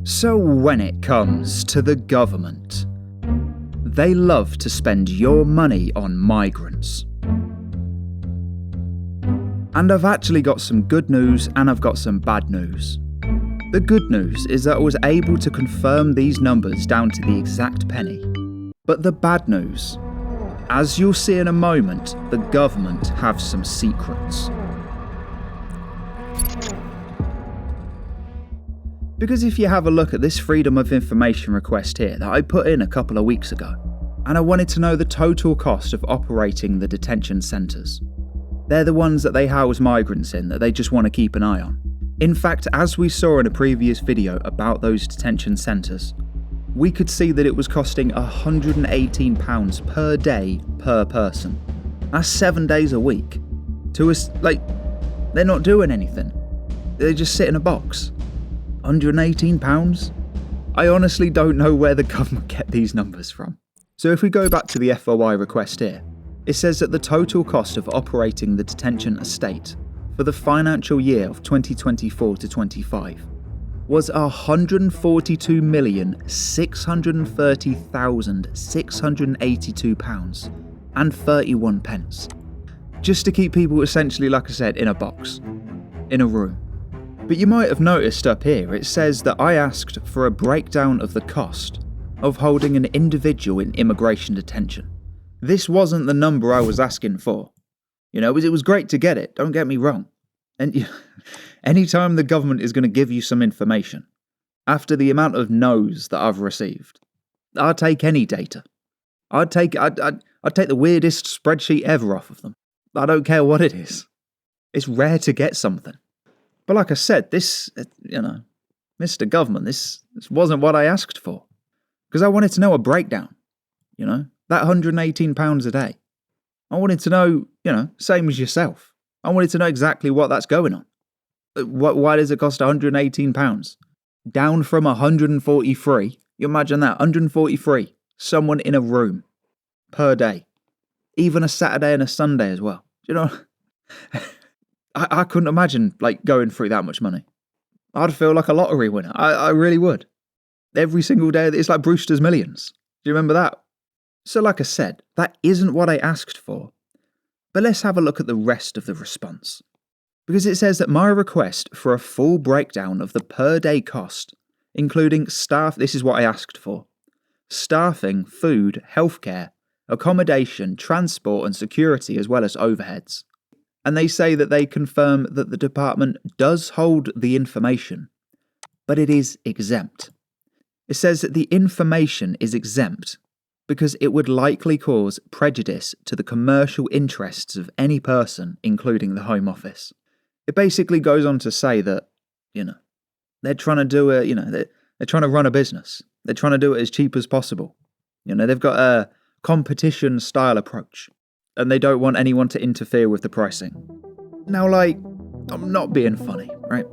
So when it comes to the government, they love to spend your money on migrants. And I've actually got some good news and I've got some bad news. The good news is that I was able to confirm these numbers down to the exact penny. But the bad news, as you'll see in a moment, the government have some secrets. Because if you have a look at this Freedom of Information request here that I put in a couple of weeks ago, and I wanted to know the total cost of operating the detention centres. They're the ones that they house migrants in that they just want to keep an eye on. In fact, as we saw in a previous video about those detention centres, we could see that it was costing £118 per day per person. That's 7 days a week. To us, they're not doing anything. They just sit in a box. £118? I honestly don't know where the government get these numbers from. So if we go back to the FOI request here, it says that the total cost of operating the detention estate for the financial year of 2024 to 25 was £142,630,682 and 31 pence. Just to keep people essentially, like I said, in a box, in a room. But you might have noticed up here, it says that I asked for a breakdown of the cost of holding an individual in immigration detention. This wasn't the number I was asking for. You know, it was great to get it, don't get me wrong. And anytime the government is going to give you some information, after the amount of no's that I've received, I'd take any data. I'd take the weirdest spreadsheet ever off of them. I don't care what it is. It's rare to get something. But like I said, this, Mr. Government, this wasn't what I asked for. Because I wanted to know a breakdown, that £118 a day. I wanted to know, same as yourself. I wanted to know exactly what that's going on. Why does it cost £118? Down from 143. You imagine that, 143. Someone in a room per day. Even a Saturday and a Sunday as well. I couldn't imagine going through that much money. I'd feel like a lottery winner. I really would. Every single day, it's like Brewster's Millions. Do you remember that? So like I said, that isn't what I asked for. But let's have a look at the rest of the response. Because it says that my request for a full breakdown of the per day cost, including staff, this is what I asked for. Staffing, food, healthcare, accommodation, transport and security as well as overheads. And they say that they confirm that the department does hold the information, but it is exempt. It says that the information is exempt because it would likely cause prejudice to the commercial interests of any person, including the Home Office. It basically goes on to say that, they're trying to do they're trying to run a business. They're trying to do it as cheap as possible. They've got a competition style approach. And they don't want anyone to interfere with the pricing. Now, I'm not being funny, right?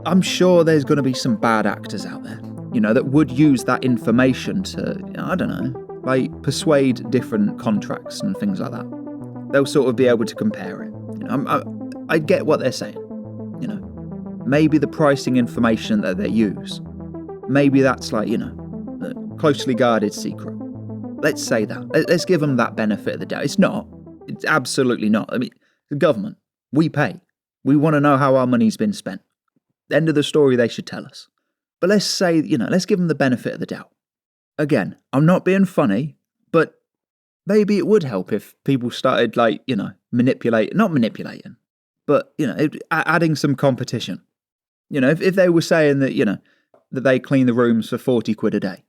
I'm sure there's going to be some bad actors out there, that would use that information to, persuade different contracts and things like that. They'll sort of be able to compare it. I get what they're saying. Maybe the pricing information that they use, maybe that's a closely guarded secret. Let's say that. Let's give them that benefit of the doubt. It's not. It's absolutely not. I mean, the government, we pay. We want to know how our money's been spent. End of the story, they should tell us. But let's say, let's give them the benefit of the doubt. Again, I'm not being funny, but maybe it would help if people started, not manipulating, but, adding some competition. If they were saying that, that they clean the rooms for 40 quid a day.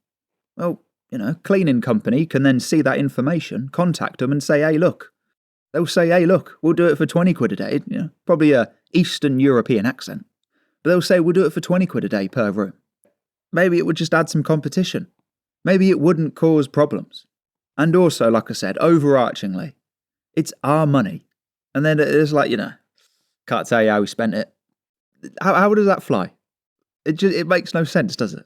Well, cleaning company can then see that information, contact them and say, hey, look. They'll say, hey, look, we'll do it for 20 quid a day. Probably a Eastern European accent. But they'll say, we'll do it for 20 quid a day per room. Maybe it would just add some competition. Maybe it wouldn't cause problems. And also, like I said, overarchingly, it's our money. And then it's can't tell you how we spent it. How does that fly? It makes no sense, does it?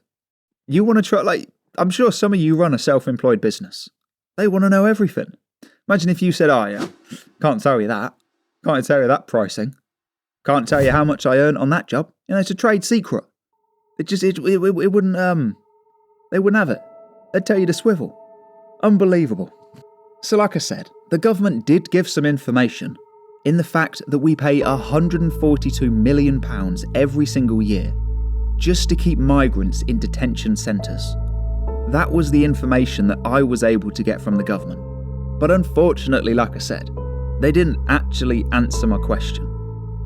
You want to try, I'm sure some of you run a self-employed business. They want to know everything. Imagine if you said, oh yeah, can't tell you that. Can't tell you that pricing. Can't tell you how much I earned on that job. It's a trade secret. It wouldn't, they wouldn't have it. They'd tell you to swivel. Unbelievable. So like I said, the government did give some information in the fact that we pay £142 million every single year just to keep migrants in detention centres. That was the information that I was able to get from the government. But unfortunately, like I said, they didn't actually answer my question.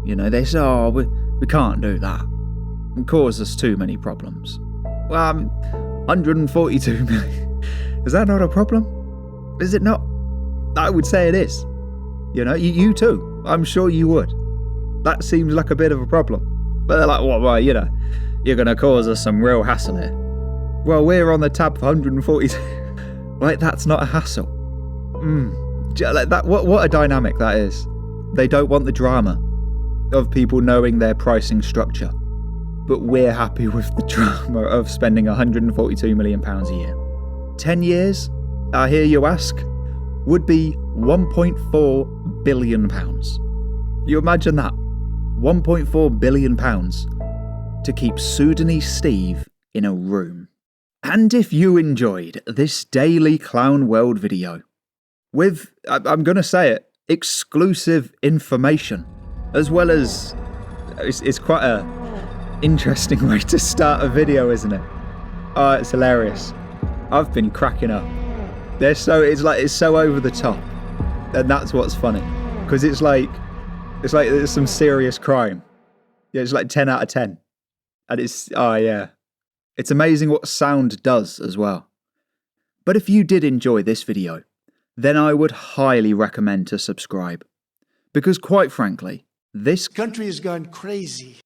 You know, they said, oh, we can't do that. It causes us too many problems. Well, 142 million. Is that not a problem? Is it not? I would say it is. You know, you too. I'm sure you would. That seems like a bit of a problem. But they're like, well, you know, you're going to cause us some real hassle here. Well, we're on the tab for 142. Like, that's not a hassle. Like that. What a dynamic that is. They don't want the drama of people knowing their pricing structure. But we're happy with the drama of spending £142 million a year. 10 years, I hear you ask, would be £1.4 billion. You imagine that? £1.4 billion to keep Sudanese Steve in a room. And if you enjoyed this daily Clown World video, with, I'm going to say it, exclusive information, as well as, it's quite a interesting way to start a video, isn't it? Oh, it's hilarious. I've been cracking up. It's so over the top, and that's what's funny, because it's like there's some serious crime. Yeah, it's like 10 out of 10, and it's amazing what sound does as well. But if you did enjoy this video, then I would highly recommend to subscribe, because quite frankly, this country has gone crazy.